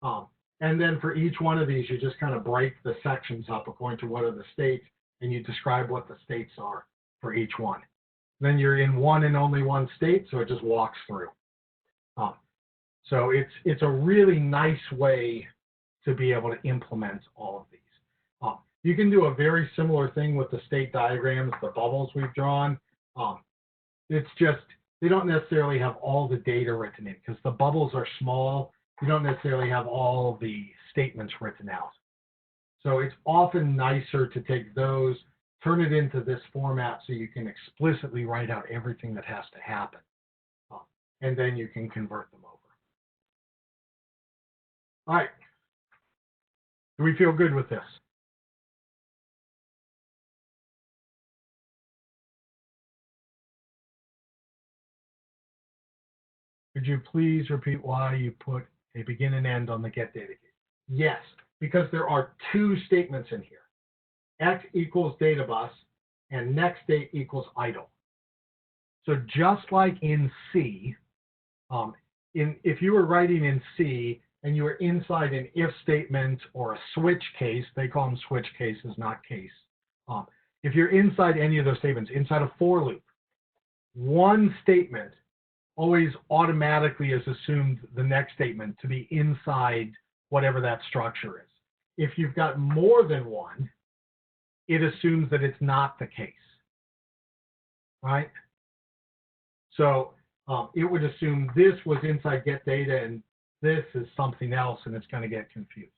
And then for each one of these, you just kind of break the sections up according to what are the states, and you describe what the states are for each one. Then you're in one and only one state, so it just walks through. So it's a really nice way to be able to implement all of these. You can do a very similar thing with the state diagrams, the bubbles we've drawn. It's just, they don't necessarily have all the data written in because the bubbles are small. You don't necessarily have all the statements written out. So it's often nicer to take those, turn it into this format so you can explicitly write out everything that has to happen. And then you can convert them over. All right. Do we feel good with this? Could you please repeat why you put a begin and end on the get data case? Yes, because there are two statements in here. X equals data bus and next state equals idle. So just like in C, if you were writing in C and you were inside an if statement or a switch case, they call them switch cases, not case. If you're inside any of those statements, inside a for loop, one statement always automatically is assumed the next statement to be inside whatever that structure is. If you've got more than one, it assumes that it's not the case, right? So it would assume this was inside get data and this is something else, and it's going to get confused.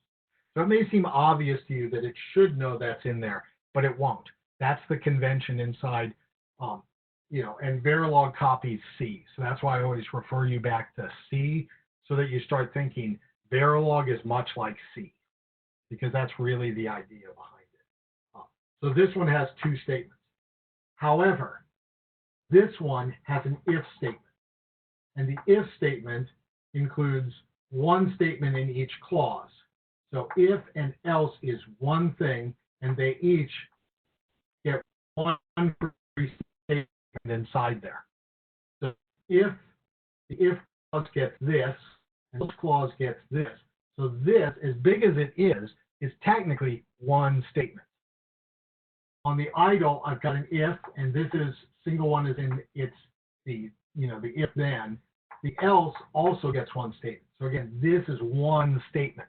So it may seem obvious to you that it should know that's in there, but it won't. That's the convention inside, and Verilog copies C. So that's why I always refer you back to C so that you start thinking Verilog is much like C, because that's really the idea behind it. So this one has two statements. However, this one has an if statement. And the if statement includes one statement in each clause. So if and else is one thing, and they each get one statement inside there. So if the if clause gets this, and this clause gets this. So this, as big as it is technically one statement. On the idle, I've got an if, and this is single one is in it's the if then. The else also gets one statement. So again, this is one statement.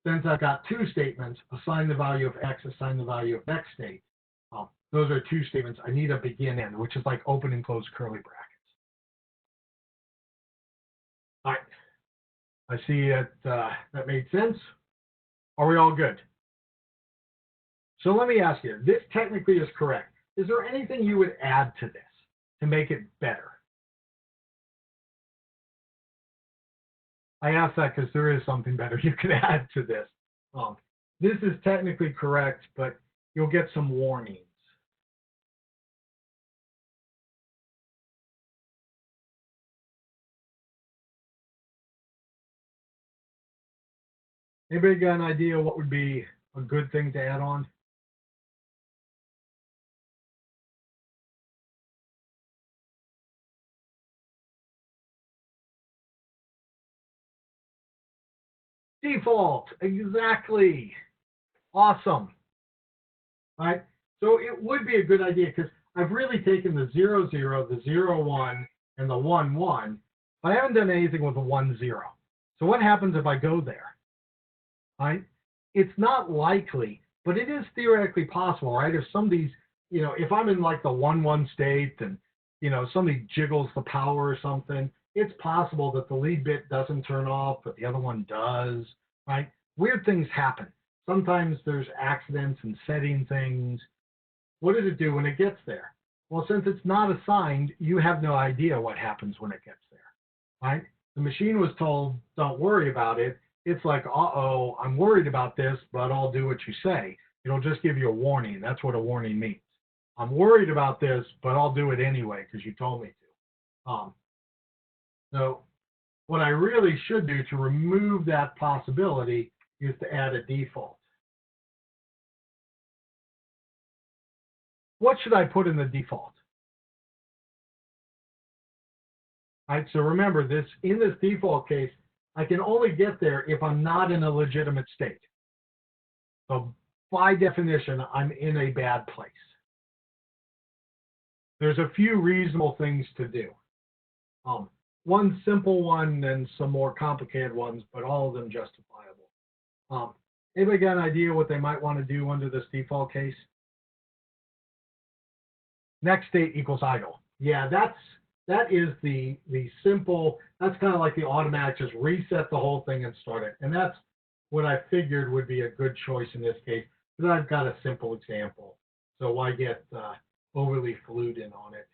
Since I've got two statements, assign the value of x, assign the value of next state. Those are two statements. I need a begin end, which is like open and close curly brackets. All right. I see that made sense. Are we all good? So let me ask you, this technically is correct. Is there anything you would add to this to make it better? I ask that because there is something better you could add to this. This is technically correct, but you'll get some warnings. Anybody got an idea what would be a good thing to add on? Default, exactly. Awesome. Right? So it would be a good idea because I've really taken the 0, 0, the 0, 1, and the 1, 1. I haven't done anything with the 1, 0. So what happens if I go there? Right? It's not likely, but it is theoretically possible, right? If somebody's, if I'm in like the 1, 1 state and, somebody jiggles the power or something, it's possible that the lead bit doesn't turn off, but the other one does, right? Weird things happen. Sometimes there's accidents in setting things. What does it do when it gets there? Well, since it's not assigned, you have no idea what happens when it gets there, right? The machine was told, don't worry about it. It's like, uh-oh, I'm worried about this, but I'll do what you say. It'll just give you a warning. That's what a warning means. I'm worried about this, but I'll do it anyway because you told me to. So what I really should do to remove that possibility is to add a default. What should I put in the default? All right, so remember this, in this default case, I can only get there if I'm not in a legitimate state. So by definition, I'm in a bad place. There's a few reasonable things to do. One simple one and some more complicated ones, but all of them justifiable. Anybody got an idea what they might want to do under this default case? Next state equals idle. Yeah, that is the simple, that's kind of like the automatic, just reset the whole thing and start it. And that's what I figured would be a good choice in this case, because I've got a simple example. So why get overly flued in on it?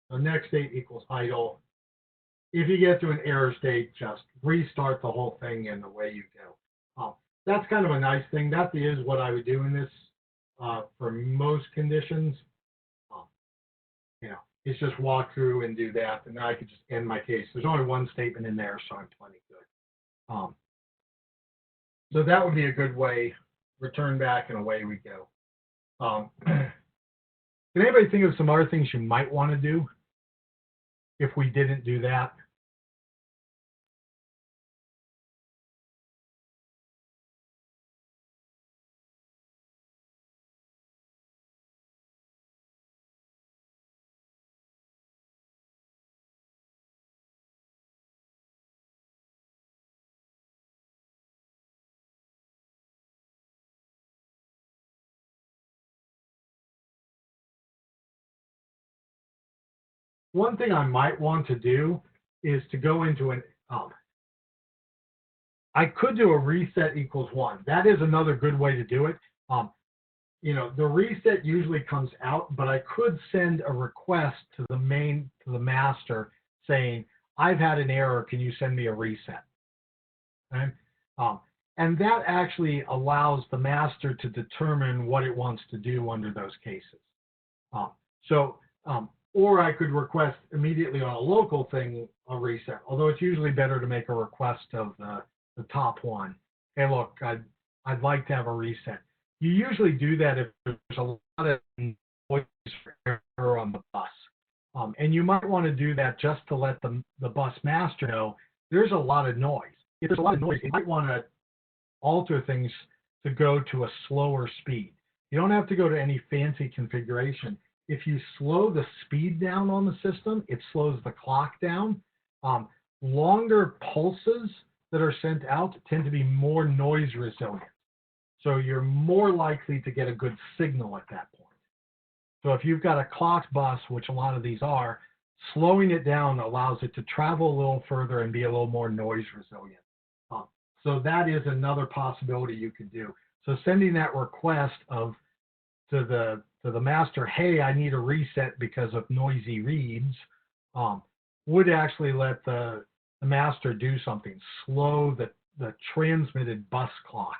So next state equals idle. If you get to an error state, just restart the whole thing and away you go. That's kind of a nice thing. That is what I would do in this for most conditions. It's just walk through and do that, and then I could just end my case. There's only one statement in there, so I'm plenty good. So that would be a good way. Return back and away we go. Can anybody think of some other things you might want to do if we didn't do that? One thing I might want to do is to go into an, I could do a reset equals 1. That is another good way to do it. The reset usually comes out, but I could send a request to the master saying, I've had an error, can you send me a reset? Okay? And that actually allows the master to determine what it wants to do under those cases. Or I could request immediately on a local thing a reset, although it's usually better to make a request of the top one. Hey, look, I'd like to have a reset. You usually do that if there's a lot of noise error on the bus. And you might want to do that just to let the bus master know there's a lot of noise. If there's a lot of noise, you might want to alter things to go to a slower speed. You don't have to go to any fancy configuration. If you slow the speed down on the system, it slows the clock down. Longer pulses that are sent out tend to be more noise resilient. So you're more likely to get a good signal at that point. So if you've got a clock bus, which a lot of these are, slowing it down allows it to travel a little further and be a little more noise resilient. So that is another possibility you could do. So sending that request to the master, hey, I need a reset because of noisy reads, would actually let the master do something, slow the transmitted bus clock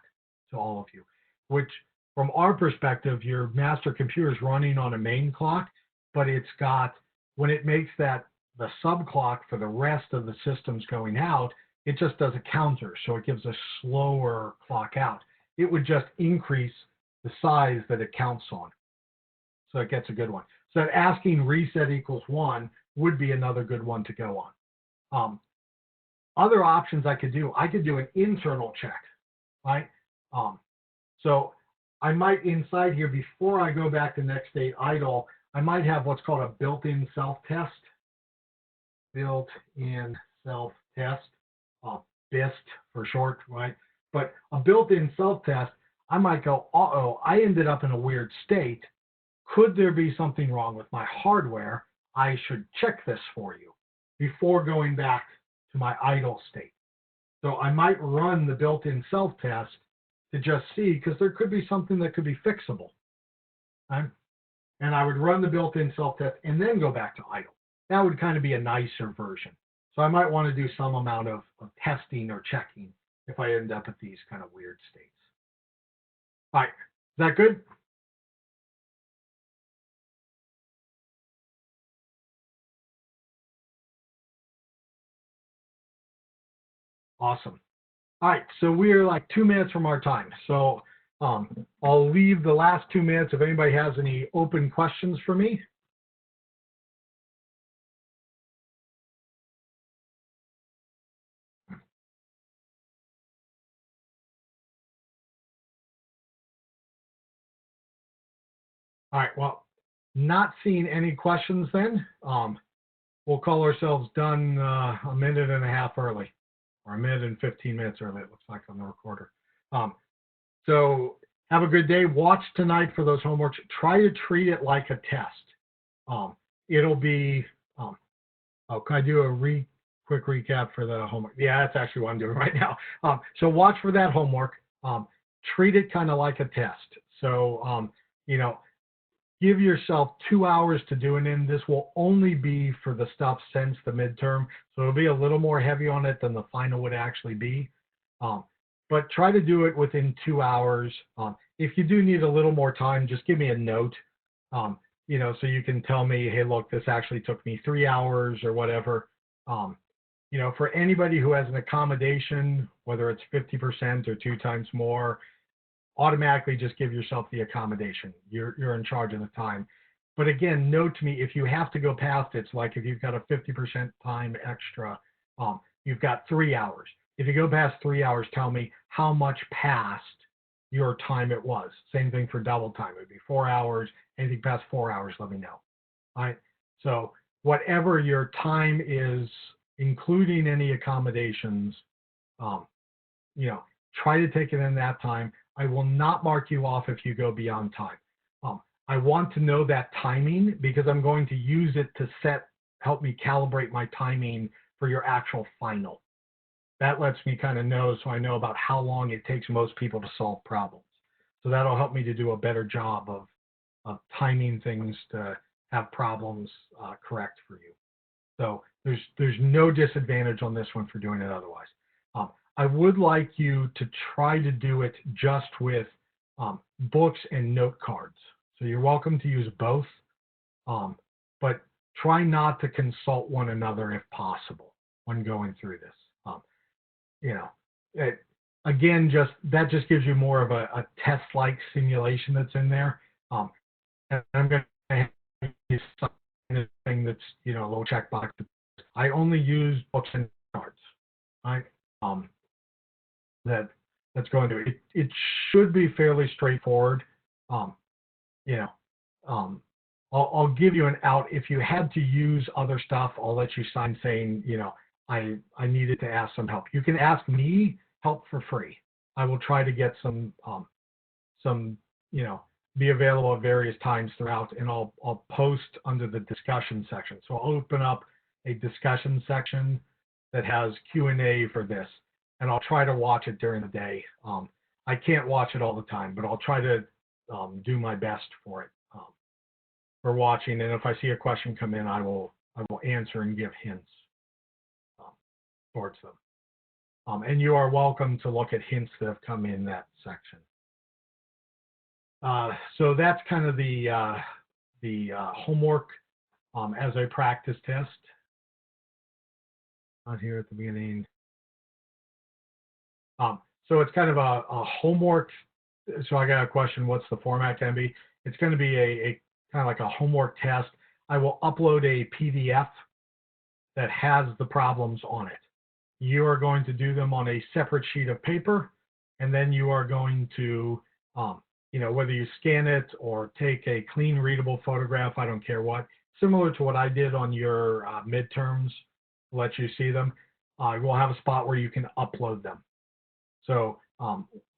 to all of you, which from our perspective, your master computer is running on a main clock, but it's got, when it makes the sub clock for the rest of the systems going out, it just does a counter, so it gives a slower clock out. It would just increase the size that it counts on. So it gets a good one. So that asking reset equals 1 would be another good one to go on. Other options I could do an internal check, right? So I might inside here, before I go back to next state idle, I might have what's called a built-in self-test. Built-in self-test, BIST for short, right? But a built-in self-test, I might go, uh-oh, I ended up in a weird state. Could there be something wrong with my hardware? I should check this for you before going back to my idle state. So I might run the built-in self-test to just see, because there could be something that could be fixable. Right? And I would run the built-in self-test and then go back to idle. That would kind of be a nicer version. So I might want to do some amount of testing or checking if I end up at these kind of weird states. All right, is that good? Awesome. All right, so we're like 2 minutes from our time. So I'll leave the last 2 minutes if anybody has any open questions for me. All right, well, not seeing any questions then, we'll call ourselves done a minute and a half early, or a minute and 15 minutes early, it looks like on the recorder. So have a good day. Watch tonight for those homeworks. Try to treat it like a test. It'll be, oh, can I do a quick recap for the homework? Yeah, that's actually what I'm doing right now. So watch for that homework. Treat it kind of like a test. So, you know, give yourself 2 hours to do it in. This will only be for the stuff since the midterm. So it'll be a little more heavy on it than the final would actually be. But try to do it within 2 hours. If you do need a little more time, just give me a note, you know, so you can tell me, hey, look, this actually took me 3 hours or whatever. You know, for anybody who has an accommodation, whether it's 50% or 2 times more, automatically just give yourself the accommodation. You're in charge of the time. But again, note to me, if you have to go past it, it's like if you've got a 50% time extra, you've got 3 hours. If you go past 3 hours, tell me how much past your time it was. Same thing for double time. It would be 4 hours. Anything past 4 hours, let me know. All right. So whatever your time is, including any accommodations, you know, try to take it in that time. I will not mark you off if you go beyond time. I want to know that timing because I'm going to use it to help me calibrate my timing for your actual final. That lets me kind of know, so I know about how long it takes most people to solve problems. So that'll help me to do a better job of timing things to have problems correct for you. So there's no disadvantage on this one for doing it otherwise. I would like you to try to do it just with books and note cards. So you're welcome to use both, but try not to consult one another if possible when going through this. You know, again, that just gives you more of a test-like simulation that's in there. And I'm going to have something that's, you know, a little checkbox. I only use books and cards, right? That's going to it should be fairly straightforward. You know, I'll give you an out. If you had to use other stuff, I'll let you sign saying, you know, I needed to ask some help. You can ask me help for free. I will try to get some, you know, be available at various times throughout, and I'll post under the discussion section. So I'll open up a discussion section that has Q&A for this, and I'll try to watch it during the day. I can't watch it all the time, but I'll try to do my best for it, for watching. And if I see a question come in, I will answer and give hints towards them. And you are welcome to look at hints that have come in that section. So that's kind of the homework as a practice test. Not here at the beginning. So it's kind of a homework. So I got a question, what's the format going to be? It's going to be a kind of like a homework test. I will upload a PDF that has the problems on it. You are going to do them on a separate sheet of paper, and then you are going to, whether you scan it or take a clean, readable photograph, I don't care what, similar to what I did on your midterms, let you see them. We'll have a spot where you can upload them. So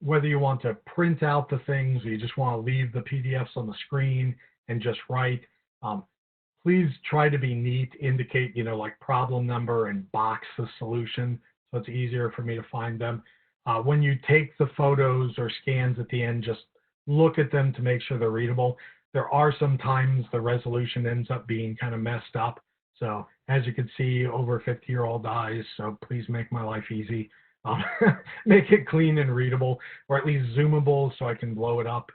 whether you want to print out the things or you just want to leave the PDFs on the screen and just write, please try to be neat, indicate, like problem number and box the solution so it's easier for me to find them. When you take the photos or scans at the end, just look at them to make sure they're readable. There are some times the resolution ends up being kind of messed up. So as you can see, over 50-year-old eyes, so please make my life easy. Make it clean and readable, or at least zoomable so I can blow it up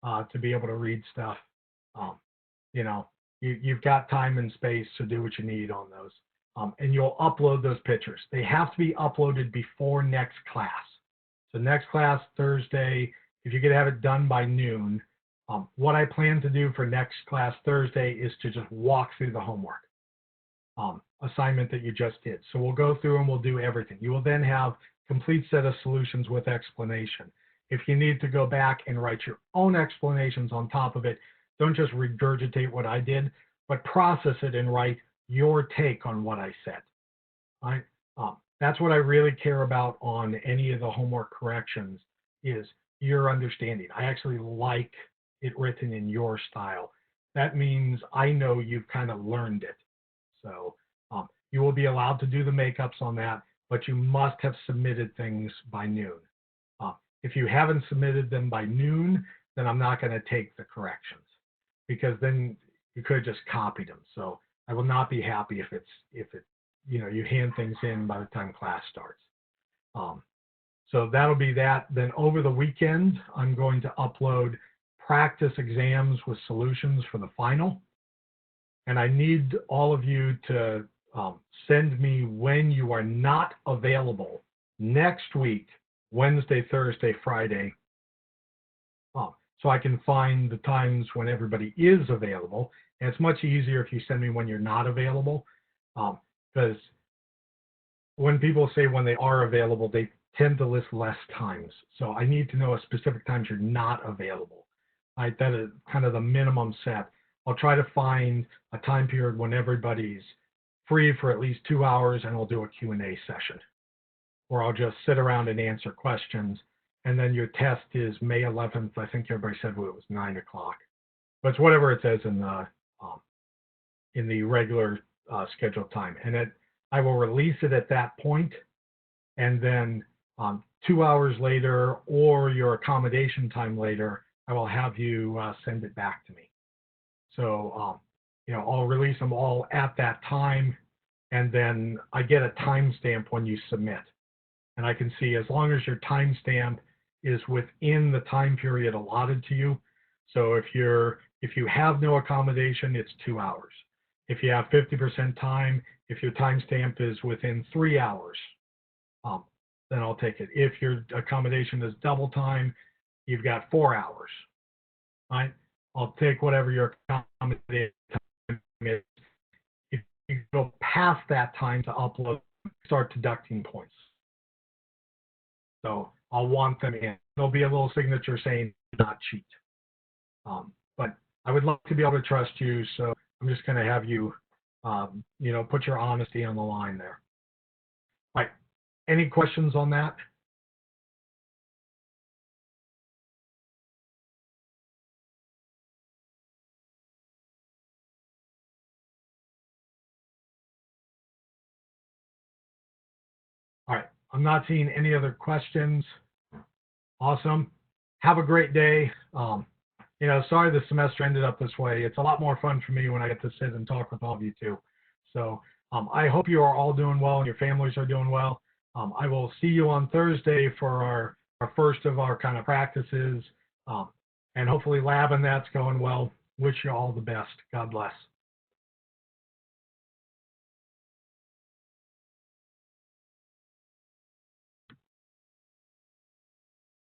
to be able to read stuff. You've got time and space to do what you need on those. And you'll upload those pictures. They have to be uploaded before next class. So next class, Thursday, if you could have it done by noon, what I plan to do for next class Thursday is to just walk through the homework assignment that you just did. So we'll go through and we'll do everything. You will then have complete set of solutions with explanation. If you need to go back and write your own explanations on top of it, don't just regurgitate what I did, but process it and write your take on what I said. Right? That's what I really care about on any of the homework corrections is your understanding. I actually like it written in your style. That means I know you've kind of learned it. So you will be allowed to do the makeups on that, but you must have submitted things by noon. If you haven't submitted them by noon, then I'm not going to take the corrections because then you could have just copied them. So I will not be happy if you hand things in by the time class starts. So that'll be that. Then over the weekend, I'm going to upload practice exams with solutions for the final. And I need all of you to send me when you are not available next week, Wednesday, Thursday, Friday, so I can find the times when everybody is available. And it's much easier if you send me when you're not available, because when people say when they are available, they tend to list less times. So I need to know a specific times you're not available. Right? That is kind of the minimum set. I'll try to find a time period when everybody's free for at least 2 hours, and we'll do a Q&A session where I'll just sit around and answer questions. And then your test is May 11th. I think everybody said it was 9 o'clock, but it's whatever it says in the regular scheduled time. And I will release it at that point, and then 2 hours later or your accommodation time later, I will have you send it back to me. So, I'll release them all at that time, and then I get a timestamp when you submit. And I can see as long as your timestamp is within the time period allotted to you. So if you have no accommodation, it's 2 hours. If you have 50% time, if your timestamp is within 3 hours, then I'll take it. If your accommodation is double time, you've got 4 hours, right? I'll take whatever your accommodation time is. If you go past that time to upload, start deducting points. So I'll want them in. There'll be a little signature saying not cheat. But I would love to be able to trust you, so I'm just going to have you, put your honesty on the line there. All right. Any questions on that? All right. I'm not seeing any other questions. Awesome. Have a great day. Sorry the semester ended up this way. It's a lot more fun for me when I get to sit and talk with all of you too. So I hope you are all doing well and your families are doing well. I will see you on Thursday for our first of our kind of practices. And hopefully lab and that's going well. Wish you all the best. God bless.